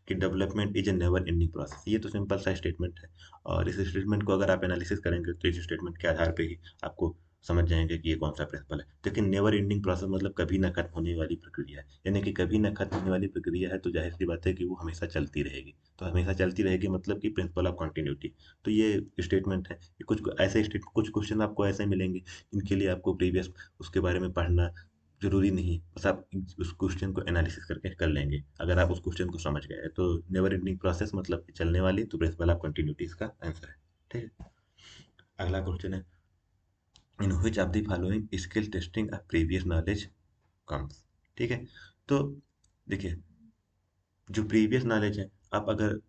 कि development is a never ending process. ये तो सिंपल सा स्टेटमेंट है, और इस स्टेटमेंट को अगर आप एनालिसिस करेंगे तो इस स्टेटमेंट के आधार पे ही आपको समझ जाएंगे कि ये कौन सा प्रिंसिपल है। लेकिन नेवर एंडिंग प्रोसेस मतलब कभी ना खत्म होने वाली प्रक्रिया है, यानी कि कभी ना खत्म होने वाली प्रक्रिया है तो जाहिर सी बात है कि वो हमेशा चलती रहेगी। तो हमेशा चलती रहेगी मतलब कि प्रिंसिपल ऑफ कंटिन्यूटी। तो ये स्टेटमेंट है कि कुछ क्वेश्चन आपको ऐसे मिलेंगे इनके लिए आपको प्रीवियस उसके बारे में पढ़ना ज़रूरी नहीं, बस आप उस क्वेश्चन को एनालिसिस करके कर लेंगे। अगर आप उस क्वेश्चन को समझ गए तो नेवर एंडिंग प्रोसेस मतलब कि चलने वाली, तो प्रिंसिपल ऑफ कंटिन्यूटी इसका आंसर है। ठीक है। अगला क्वेश्चन है, in which of the following skill testing of previous knowledge comes. ठीक है। तो देखिए, जो प्रीवियस नॉलेज है, आप अगर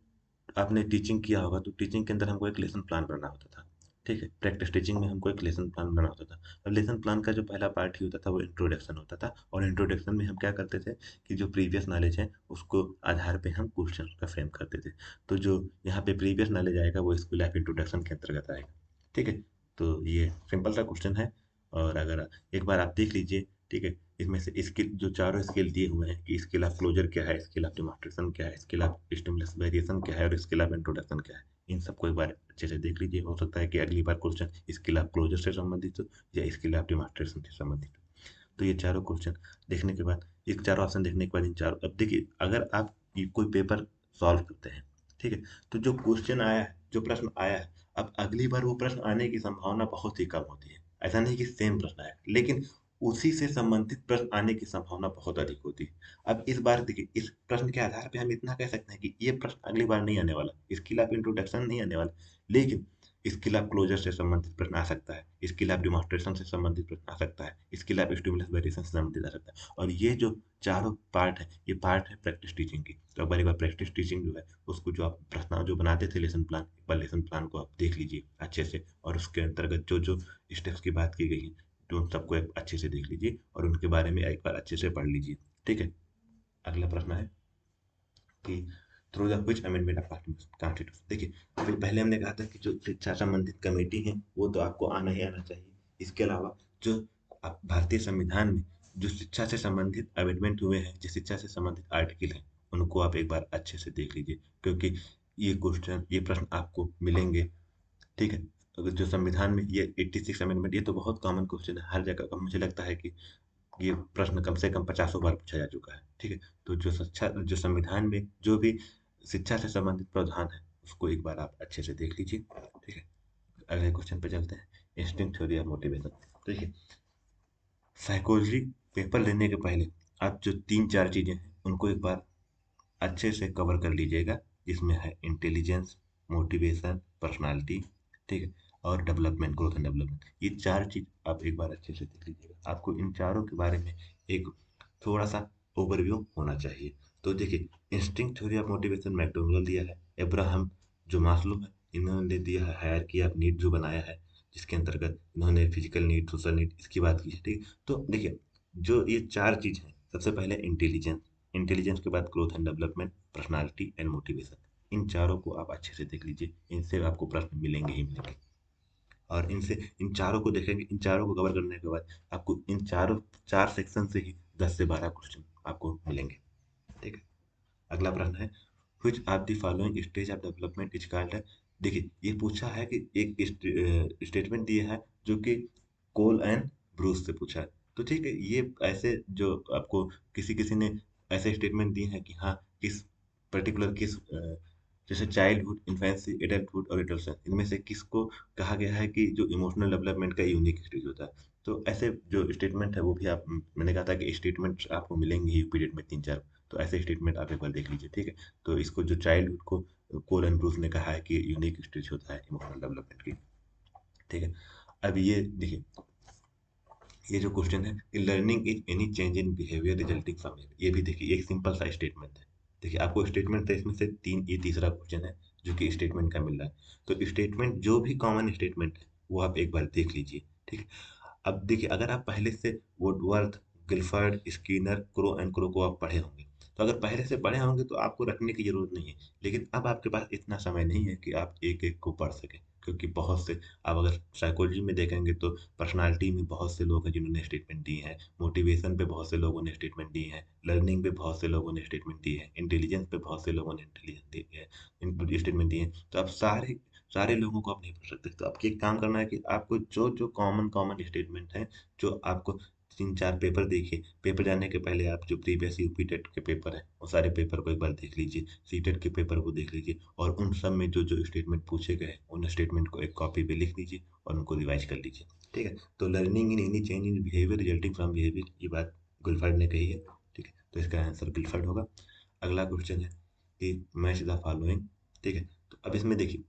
आपने टीचिंग किया होगा तो टीचिंग के अंदर हमको एक लेसन प्लान करना होता था। ठीक है। प्रैक्टिस टीचिंग में हमको एक लेसन प्लान बनाना होता था। अब लेसन प्लान का जो पहला पार्ट ही होता था वो इंट्रोडक्शन होता था, और इंट्रोडक्शन में हम क्या करते थे कि जो प्रीवियस नॉलेज है उसको आधार पे हम क्वेश्चन का फ्रेम करते थे। तो जो यहाँ पे प्रीवियस नॉलेज आएगा वो स्कूल ऑफ इंट्रोडक्शन के अंतर्गत आएगा। ठीक है। तो ये सिंपल सा क्वेश्चन है, और अगर एक बार आप देख लीजिए। ठीक है। इसमें से स्किल, जो चारों स्किल दिए हुए हैं कि स्किल ऑफ क्लोजर क्या है, स्किल ऑफ डेमोंस्ट्रेशन क्या है, स्किल ऑफ स्टिमुलस वेरिएशन क्या है, और स्किल ऑफ इंट्रोडक्शन क्या है, इन सबको एक बार अच्छे से देख लीजिए। हो सकता है कि अगली बार क्वेश्चन स्किल ऑफ क्लोजर से संबंधित हो या स्किल ऑफ डेमोंस्ट्रेशन से संबंधित हो। तो ये चारों क्वेश्चन देखने के बाद, ये चारों ऑप्शन देखने के बाद इन चारों, अब देखिए अगर आप ये कोई पेपर सॉल्व करते हैं, ठीक है, तो जो क्वेश्चन आया है, जो प्रश्न आया है, अब अगली बार वो प्रश्न आने की संभावना बहुत ही कम होती है। ऐसा नहीं कि सेम प्रश्न आया, लेकिन उसी से संबंधित प्रश्न आने की संभावना बहुत अधिक होती है। अब इस बार देखिए, इस प्रश्न के आधार पे हम इतना कह सकते हैं कि ये प्रश्न अगली बार नहीं आने वाला, स्किल ऑफ इंट्रोडक्शन नहीं आने वाला, लेकिन स्किल ऑफ क्लोजर से संबंधित प्रश्न आ सकता है, स्किल ऑफ डिमॉन्स्ट्रेशन से संबंधित प्रश्न आ सकता है, स्किल ऑफ स्टिमुलस वेरिएशन से संबंधित आ सकता है। और ये जो चारों पार्ट है, ये पार्ट है प्रैक्टिस टीचिंग की। तो एक बार प्रैक्टिस टीचिंग जो है उसको, जो आप प्रश्न जो बनाते थे लेसन प्लान, एक बार लेसन प्लान को आप देख लीजिए अच्छे से, और उसके अंतर्गत जो जो स्टेप्स की बात की गई है तो उन सबको एक अच्छे से देख लीजिए और उनके बारे में एक बार अच्छे से पढ़ लीजिए। ठीक है। अगला प्रश्न है कि through the which amendment of constitution. देखिए, अभी पहले हमने कहा था कि जो शिक्षा संबंधित कमेटी है वो तो आपको आना ही आना चाहिए। इसके अलावा जो आप भारतीय संविधान में जो शिक्षा से संबंधित अमेंडमेंट हुए हैं, जो शिक्षा से संबंधित आर्टिकल हैं, उनको आप एक बार अच्छे से देख लीजिए, क्योंकि ये प्रश्न आपको मिलेंगे। ठीक है। अगर जो संविधान में ये 86 अमेंडमेंट, ये तो बहुत कॉमन क्वेश्चन है हर जगह का, मुझे लगता है कि ये प्रश्न कम से कम 50 बार पूछा जा चुका है। ठीक है। तो जो संविधान में जो भी शिक्षा से संबंधित प्रावधान है उसको एक बार आप अच्छे से देख लीजिए। ठीक है। अगले क्वेश्चन पे चलते हैं, इंस्टिंक्ट थ्योरी ऑफ मोटिवेशन। देखिए, साइकोलॉजी पेपर लेने के पहले आप जो तीन चार चीजें हैं उनको एक बार अच्छे से कवर कर लीजिएगा, जिसमें है इंटेलिजेंस, मोटिवेशन, पर्सनालिटी। ठीक है। और डेवलपमेंट, ग्रोथ एंड डेवलपमेंट, ये चार चीज आप एक बार अच्छे से देख लीजिएगा। आपको इन चारों के बारे में एक थोड़ा सा ओवरव्यू होना चाहिए। तो देखिए, instinct theory of motivation McDonnell दिया है, अब्राहम जो मास्लो है इन्होंने दिया है, हायरार्की ऑफ नीड जो बनाया है, जिसके अंतर्गत इन्होंने फिजिकल नीड, सोशल नीड, इसकी बात की है। ठीक है। तो देखिए, जो ये चार चीज हैं, सबसे पहले इंटेलिजेंस, इंटेलिजेंस के बाद growth and development, personality and motivation, इन चारों को आप अच्छे से देख लीजिए, इनसे आपको प्रश्न मिलेंगे ही मिलेंगे। और इनसे, इन चारों को देखेंगे, इन चारों को कवर करने के बाद आपको इन चारों चार सेक्शन से ही 10 से 12 क्वेश्चन आपको मिलेंगे। ठीक है। अगला प्रश्न है, which are the following stage of development is called है। देखिए, ये पूछा है कि एक स्टेटमेंट दिया है जो कि कोल एंड ब्रूस से पूछा है। तो ठीक है, ये ऐसे जो आपको किसी किसी ने ऐसे स्टेटमेंट दिए हैं कि हाँ, किस पर्टिकुलर किस जैसे चाइल्डहुड, इन्फेंसी, एडल्टहुड और एडोलसेंस, इनमें से किसको कहा गया है कि जो इमोशनल डेवलपमेंट का यूनिक स्टेज होता है। तो ऐसे जो स्टेटमेंट है वो भी आप, मैंने कहा था कि स्टेटमेंट आपको मिलेंगे ही पीरियड में 3-4, तो ऐसे स्टेटमेंट आप एक बार देख लीजिए, ठीक है। तो इसको जो चाइल्डहुड को कोलन ब्रूस ने कहा है कि यूनिक स्टेज होता है इमोशनल डेवलपमेंट की, ठीक है। अब ये देखिए, ये जो क्वेश्चन है कि learning is any change in behaviour resulting from, ये भी देखिए एक सिंपल सा स्टेटमेंट है। देखिए आपको स्टेटमेंट था इसमें से तीन, ये तीसरा क्वेश्चन है जो कि स्टेटमेंट का मिल रहा है। तो स्टेटमेंट जो भी कॉमन स्टेटमेंट है वो आप एक बार देख लीजिए, ठीक है। अब देखिए अगर आप पहले से Woodworth, Gilford, Skinner, crow and crow को आप पढ़े होंगे, तो अगर पहले से पढ़े होंगे तो आपको रखने की जरूरत नहीं है। लेकिन अब आपके पास इतना समय नहीं है कि आप एक एक को पढ़ सकें, क्योंकि बहुत से, आप अगर साइकोलॉजी में देखेंगे तो पर्सनालिटी में बहुत से लोग हैं जिन्होंने स्टेटमेंट दिए हैं, मोटिवेशन पे बहुत से लोगों ने स्टेटमेंट दिए हैं, लर्निंग पे बहुत से लोगों ने स्टेटमेंट दिए हैं, इंटेलिजेंस पे बहुत से लोगों ने इंटेलिजेंस दिए हैं, स्टेटमेंट दिए हैं। तो आप सारे सारे लोगों को आप नहीं पढ़ सकते। तो आपको एक काम करना है कि आपको जो जो कॉमन कॉमन स्टेटमेंट है, जो आपको 3-4 पेपर देखिए, पेपर जाने के पहले आप जो प्रीवियस यूपी टेट के पेपर है वो सारे पेपर को एक बार देख लीजिए, सी टेट के पेपर को देख लीजिए, और उन सब में जो जो स्टेटमेंट पूछे गए उन स्टेटमेंट को एक कॉपी पे लिख लीजिए और उनको रिवाइज कर लीजिए, ठीक है। तो learning in any change in behaviour resulting from behaviour, ये बात गुलफर्ड ने कही है, ठीक है। तो इसका आंसर गुलफर्ड होगा। अगला क्वेश्चन है कि मैच द फॉलोइंग, ठीक है। तो अब इसमें देखिए,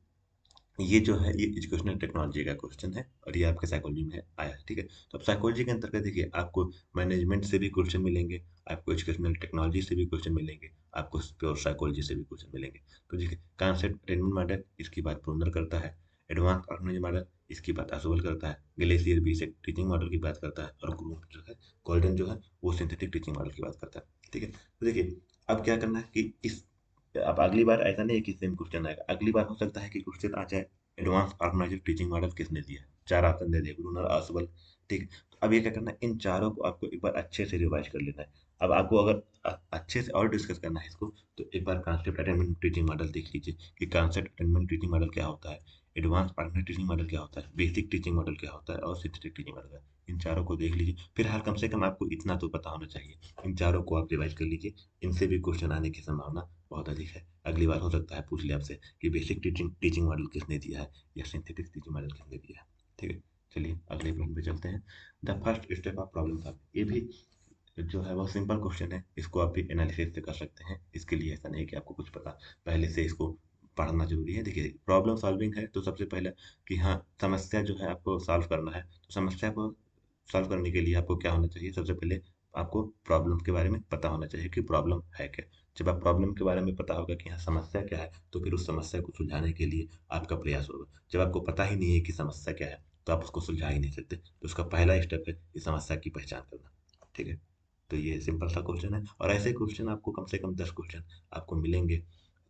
ये जो है ये एजुकेशनल टेक्नोलॉजी का क्वेश्चन है और ये आपके साइकोलॉजी में आया है, ठीक है। तो अब साइकोलॉजी के अंतर्गत देखिए आपको मैनेजमेंट से भी क्वेश्चन मिलेंगे, आपको एजुकेशनल टेक्नोलॉजी से भी क्वेश्चन मिलेंगे, आपको प्योर साइकोलॉजी से भी क्वेश्चन मिलेंगे। तो देखिए कॉन्सेप्ट अटेनमेंट मॉडल, इसकी बात ब्रूनर करता है। एडवांस ऑर्गेनाइज मॉडल, इसकी बात आसोबल करता है। ग्लेशियर भी से टीचिंग मॉडल की बात करता है, और ग्रुप जो है गोल्डन जो है वो सिंथेटिक टीचिंग मॉडल की बात करता है, ठीक है। तो देखिए अब क्या करना है कि इस, अब अगली बार ऐसा नहीं है कि सेम क्वेश्चन आएगा, अगली बार हो सकता है कि क्वेश्चन आ जाए एडवांस ऑर्गेनाइज्ड टीचिंग मॉडल किसने दिया है, चार ऑप्शन दे दिए, ब्रूनर, आसबल, ठीक है। तो अब ये क्या करना है, इन चारों को आपको एक बार अच्छे से रिवाइज कर लेना है। अब आपको अगर अच्छे से और डिस्कस करना है इसको, तो एक बार कॉन्सेप्ट अटेनमेंट टीचिंग मॉडल देख लीजिए कि कॉन्सेप्ट अटेनमेंट टीचिंग मॉडल क्या होता है, एडवांस ऑर्गेनाइज्ड टीचिंग मॉडल क्या होता है, बेसिक टीचिंग मॉडल क्या होता है, और सिंथेटिक टीचिंग मॉडल क्या है। इन चारों को देख लीजिए, फिलहाल कम से कम आपको इतना तो पता होना चाहिए। इन चारों को आप रिवाइज कर लीजिए, इनसे भी क्वेश्चन आने की संभावना बहुत अधिक है। अगली बार हो सकता है पूछ ले आपसे कि बेसिक टीचिंग टीचिंग मॉडल किसने दिया है या सिंथेटिक टीचिंग मॉडल किसने दिया है, ठीक है। चलिए अगले प्रश्न पे चलते हैं। The first step of problem solve, ये भी जो है वो सिंपल क्वेश्चन है, इसको आप भी एनालिसिस से कर सकते हैं। इसके लिए ऐसा नहीं कि आपको कुछ पता पहले से इसको पढ़ना जरूरी है। देखिए प्रॉब्लम सॉल्विंग है तो सबसे पहले कि हाँ समस्या जो है आपको सॉल्व करना है, तो समस्या को सॉल्व करने के लिए आपको क्या होना चाहिए, सबसे पहले आपको प्रॉब्लम के बारे में पता होना चाहिए कि प्रॉब्लम है क्या। जब आप प्रॉब्लम के बारे में पता होगा कि हाँ समस्या क्या है, तो फिर उस समस्या को सुलझाने के लिए आपका प्रयास होगा। जब आपको पता ही नहीं है कि समस्या क्या है, तो आप उसको सुलझा ही नहीं सकते। तो उसका पहला स्टेप है इस समस्या की पहचान करना, ठीक है। तो ये सिंपल सा क्वेश्चन है, और ऐसे क्वेश्चन आपको कम से कम 10 क्वेश्चन आपको मिलेंगे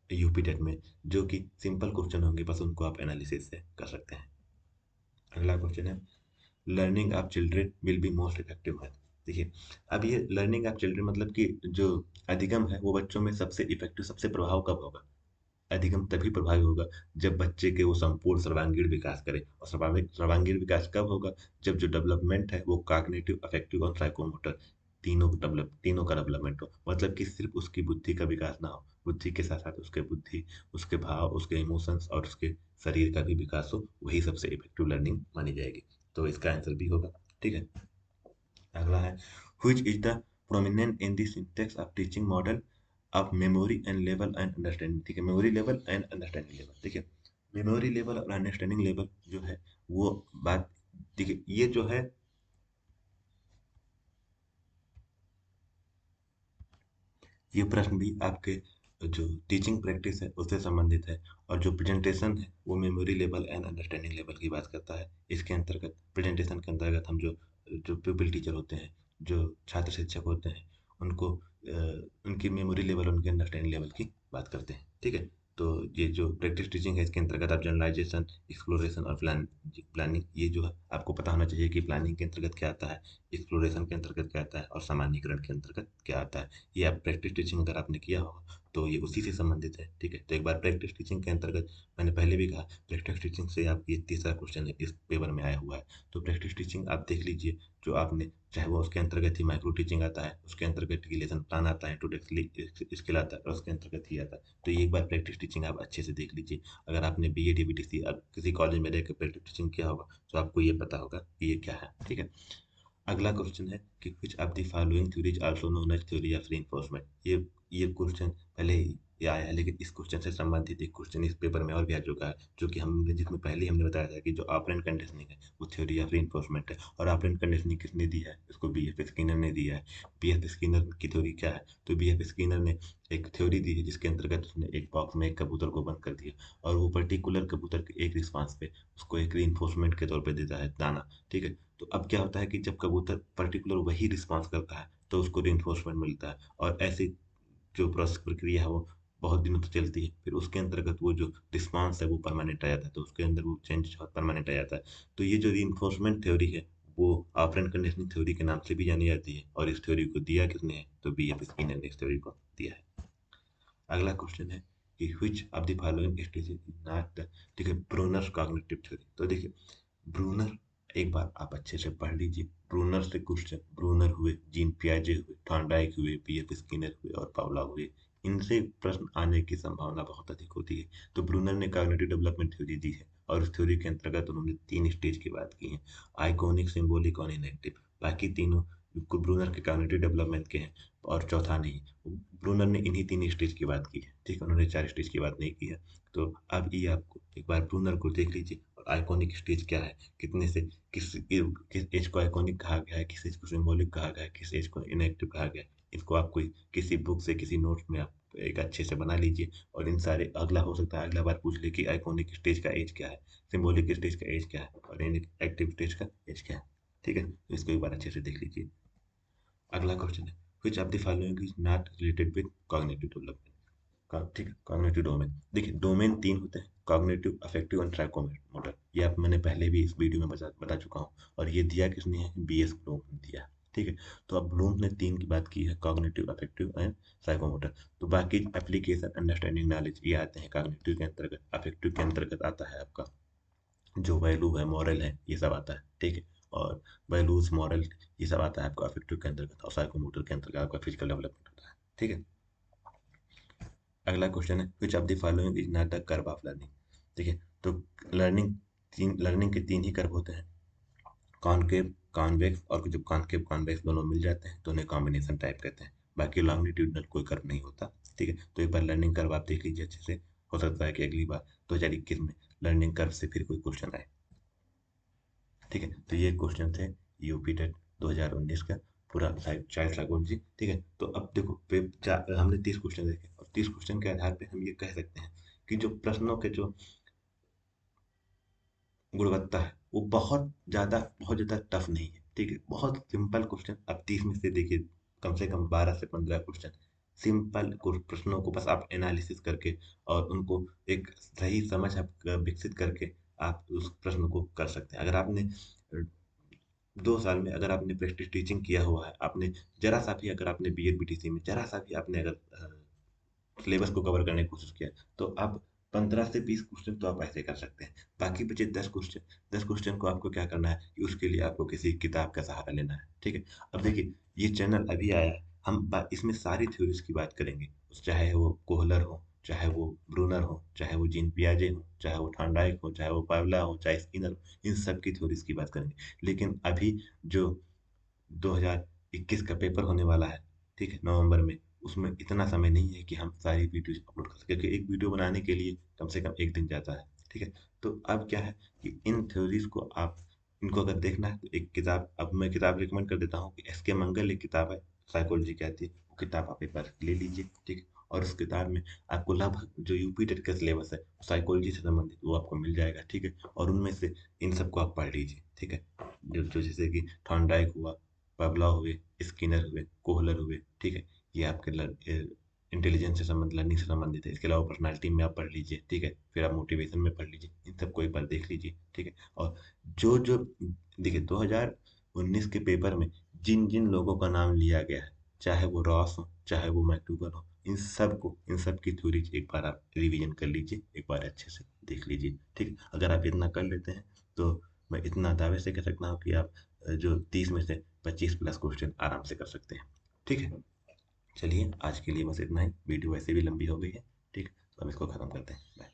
यूपी टेट में, जो कि सिंपल क्वेश्चन होंगे, बस उनको आप एनालिसिस से कर सकते हैं। अगला क्वेश्चन है learning of children will be most effective है। देखिए अब ये लर्निंग ऑफ चिल्ड्रन मतलब कि जो अधिगम है वो बच्चों में सबसे इफेक्टिव, सबसे प्रभाव कब होगा, अधिगम तभी प्रभावी होगा जब बच्चे के वो संपूर्ण सर्वांगीण विकास करे। और सर्वांगीण विकास कब होगा, जब जो डेवलपमेंट है वो कॉग्निटिव, अफेक्टिव और साइकोमोटर, तीनों का डेवलपमेंट हो। मतलब कि सिर्फ उसकी बुद्धि का विकास ना हो, बुद्धि के साथ साथ उसके बुद्धि, उसके भाव, उसके इमोशंस और उसके शरीर का भी विकास हो, वही सबसे इफेक्टिव लर्निंग मानी जाएगी। तो इसका आंसर भी होगा, ठीक है। अगला है which is the prominent in the syntax of teaching model of memory and level and understanding, ठीक है। Memory level and understanding level, देखिए मेमोरी लेवल और अंडरस्टैंडिंग लेवल जो है वो बात, देखिए ये जो है, ये प्रश्न भी आपके जो टीचिंग प्रैक्टिस है उससे संबंधित है। और जो प्रेजेंटेशन है वो memory level and understanding level की बात करता है। इसके अंतर्गत, प्रेजेंटेशन के अंतर्गत हम जो जो प्यूपिल टीचर होते हैं, जो छात्र शिक्षक होते हैं, उनको उनकी मेमोरी लेवल, उनके अंडरस्टैंडिंग लेवल की बात करते हैं, ठीक है। तो ये जो प्रैक्टिस टीचिंग है इसके अंतर्गत आप जनरलाइजेशन, एक्सप्लोरेशन और प्लानिंग, ये जो है आपको पता होना चाहिए कि प्लानिंग के अंतर्गत क्या आता है, एक्सप्लोरेशन के अंतर्गत क्या आता है और सामान्यीकरण के अंतर्गत क्या आता है। ये आप प्रैक्टिस टीचिंग अगर आपने किया होगा तो ये उसी से संबंधित है। ठीक है, तो एक बार प्रैक्टिस टीचिंग के अंतर्गत मैंने पहले भी कहा, प्रैक्टिस टीचिंग से आपकी ये तीसरा क्वेश्चन है इस पेपर में आया हुआ है। तो प्रैक्टिस टीचिंग आप देख लीजिए, जो आपने, चाहे वो उसके अंतर्गत ही माइक्रो टीचिंग आता है, उसके अंतर्गत ही लेसन प्लान आता है, इंट्रोडक्टरी स्किल आता है, और उसके अंतर्गत ही आता है। तो ये एक बार प्रैक्टिस टीचिंग आप अच्छे से देख लीजिए। अगर आपने BA DVTC किसी कॉलेज में रहकर प्रैक्टिस टीचिंग किया होगा तो आपको ये पता होगा कि ये क्या है। ठीक है, अगला क्वेश्चन है कि which of the following theories also known as theory of reinforcement. ये क्वेश्चन पहले ही ये आया है, लेकिन इस क्वेश्चन से संबंधित एक क्वेश्चन इस पेपर में और भी आ चुका है, जो कि हमने जिसमें पहले ही हमने बताया था कि जो ऑपरेंट कंडीशनिंग है वो थ्योरी ऑफ रीइंफोर्समेंट है। और ऑपरेंट कंडीशनिंग किसने दी है? इसको BF स्किनर ने दिया है। BF स्किनर की थ्योरी क्या है? तो BF स्किनर ने एक थ्योरी दी है जिसके अंतर्गत उसने एक बॉक्स में एक कबूतर को बंद कर दिया, और वो पर्टिकुलर कबूतर के एक रिस्पांस पे उसको एक रीइंफोर्समेंट के तौर पे देता है दाना। ठीक है, तो अब क्या होता है कि जब कबूतर पर्टिकुलर वही रिस्पॉन्स करता है तो उसको रिइंफोर्समेंट मिलता है, और ऐसी जो प्रोसेस प्रक्रिया है वो बहुत दिनों तक चलती है। फिर उसके अंतर्गत वो जो रिस्पॉन्स है वो परमानेंट आ जाता है, तो उसके अंदर वो चेंज परमानेंट आ जाता है। तो ये जो रिइंफोर्समेंट थ्योरी है वो ऑपरेंट कंडीशनिंग थ्योरी के नाम से भी जानी जाती है, और इस थ्योरी को दिया किसने है? तो BF स्किनर ने इस थ्योरी को दिया है। अगला क्वेश्चन है कि which of the following stages is not the, ठीक है, ब्रूनर्स कॉग्निटिव थ्योरी। तो देखिए, ब्रूनर एक बार आप अच्छे से पढ़ लीजिए। ब्रूनर से क्वेश्चन, ब्रूनर हुए, जीन पियाजे हुए, थॉर्नडाइक हुए, BF स्किनर हुए और पावला हुए, इनसे प्रश्न आने की संभावना बहुत अधिक होती है। तो ब्रूनर ने कॉग्निटिव डेवलपमेंट थ्योरी दी है, और उस थ्योरी के अंतर्गत उन्होंने 3 स्टेज की बात की है, आइकॉनिक, सिंबॉलिक और इनएक्टिव। बाकी तीनों ब्रूनर के कॉग्निटिव डेवलपमेंट के हैं, और चौथा नहीं। ब्रूनर ने इन्हीं 3 स्टेज की बात की है। ठीक है, उन्होंने 4 स्टेज की बात नहीं की है। तो अब ये आपको एक बार ब्रूनर को देख लीजिए, और आइकॉनिक स्टेज क्या है, कितने से किस एज को आइकॉनिक कहा गया है, किस एज को सिंबॉलिक कहा गया है, किस एज को इनएक्टिव कहा गया है। इसको आप कोई किसी बुक से, किसी नोट्स में आप एक अच्छे से बना लीजिए। और इन सारे, अगला हो सकता है अगला बार पूछ ले कि आइकॉनिक स्टेज का एज क्या है, सिंबॉलिक स्टेज का एज क्या है, और इनएक्टिव स्टेज का एज क्या है। ठीक है, तो इसको एक बार अच्छे से देख लीजिए। अगला क्वेश्चन है, which of the following is not related with cognitive development। ठीक है, कॉग्निटिव डोमेन। देखिए, डोमेन 3 होते हैं, कॉग्निटिव, अफेक्टिव और ट्राइकोमोटर। ये आप, मैंने पहले भी इस वीडियो में बता चुका हूँ, और ये दिया किसने है? BS ब्लूम ने दिया है। ठीक है, तो अब ब्लूम ने 3 की बात की है, कॉग्निटिव, अफेक्टिव एंड साइकोमोटर। तो बाकी एप्लीकेशन, अंडरस्टैंडिंग, नॉलेज, ये आते हैं कॉग्निटिव के अंतर्गत। अफेक्टिव के अंतर्गत आता है आपका जो वैल्यू है, मॉरल है, ये सब आता है। ठीक है, और वैल्यूज, मॉरल, ये सब आता है आपका अफेक्टिव के अंतर्गत, और साइकोमोटर के अंतर्गत आपका फिजिकल डेवलपमेंट होता है। ठीक है, अगला क्वेश्चन है, which of the following is not the curve of learning. देखिए, तो लर्निंग के 3 ही कर्व होते हैं, कॉनकेव, कॉन्वेक्स, और जब कॉनकेव कॉन्वेक्स दोनों मिल जाते हैं तो उन्हें कॉम्बिनेशन टाइप कहते हैं। बाकी लॉन्गिट्यूडनल कोई कर्व नहीं होता। ठीक है, तो एक बार लर्निंग कर्व आप देख लीजिए अच्छे से। हो सकता है कि अगली बार 2021 में लर्निंग कर्व से फिर कोई क्वेश्चन आए। ठीक है, तो ये क्वेश्चन थे यूपी टेट 2019 का, पूरा चाइल्ड साइकोलॉजी। ठीक है, तो अब देखो, हमने 30 क्वेश्चन देखे, और 30 क्वेश्चन के आधार पे हम ये कह सकते हैं कि जो प्रश्नों के जो गुणवत्ता है वो बहुत ज़्यादा टफ नहीं है। ठीक है, बहुत सिंपल क्वेश्चन। अब 30 में से देखिए, कम से कम 12 से 15 क्वेश्चन सिंपल प्रश्नों को बस आप एनालिसिस करके, और उनको एक सही समझ आप विकसित करके आप उस प्रश्न को कर सकते हैं। अगर आपने 2 साल में अगर आपने प्रैक्टिस टीचिंग किया हुआ है, आपने जरा सा भी, अगर आपने BEd BTC में जरा सा भी आपने अगर सिलेबस को कवर करने की कोशिश किया, तो आप 15 से 20 क्वेश्चन तो आप ऐसे कर सकते हैं। बाकी बचे 10 क्वेश्चन, 10 क्वेश्चन को आपको क्या करना है कि उसके लिए आपको किसी किताब का सहारा लेना है। ठीक है, अब देखिए, ये चैनल अभी आया है, हम इसमें सारी थ्योरीज की बात करेंगे, चाहे वो कोहलर हो, चाहे वो ब्रूनर हो, चाहे वो जीन पियाजे हो, चाहे वो थॉर्नडाइक हो, चाहे वो पावला हो, चाहे स्किनर हो, इन सब की थ्योरीज की बात करेंगे। लेकिन अभी जो 2021 का पेपर होने वाला है, ठीक है, नवंबर में, उसमें इतना समय नहीं है कि हम सारी वीडियोज अपलोड कर सकें, क्योंकि एक वीडियो बनाने के लिए कम से कम 1 दिन जाता है। ठीक है, तो अब क्या है कि इन थ्योरीज को आप, इनको अगर देखना है तो एक किताब, अब मैं किताब रिकमेंड कर देता हूँ कि SK मंगल एक किताब है, साइकोलॉजी की आती है, वो किताब आप एक बार ले लीजिए। ठीक है, और उस किताब में आपको लगभग जो यूपी टेट का सिलेबस है साइकोलॉजी से संबंधित वो आपको मिल जाएगा। ठीक है, और उनमें से इन सबको आप पढ़ लीजिए। ठीक है, जो जैसे कि थॉर्नडाइक हुआ, पवलव हुए, स्किनर हुए, कोहलर हुए। ठीक है, ये आपके इंटेलिजेंस से संबंधित, लर्निंग से संबंधित है। इसके अलावा पर्सनालिटी में आप पढ़ लीजिए। ठीक है, फिर आप मोटिवेशन में पढ़ लीजिए, इन सबको एक बार देख लीजिए। ठीक है, और जो जो देखिए, 2019 के पेपर में जिन जिन लोगों का नाम लिया गया है, चाहे वो रॉस हो, चाहे वो मैक्डूगल हो, इन सब की थ्योरीज एक बार आप रिवीजन कर लीजिए, एक बार अच्छे से देख लीजिए, ठीक है? अगर आप इतना कर लेते हैं, तो मैं इतना दावे से कह सकता हूँ कि आप जो 30 में से 25 प्लस क्वेश्चन आराम से कर सकते हैं, ठीक है? चलिए, आज के लिए बस इतना ही। वीडियो वैसे भी लंबी हो गई है, ठीक? तो हम इसको खत्म करते हैं। बाय।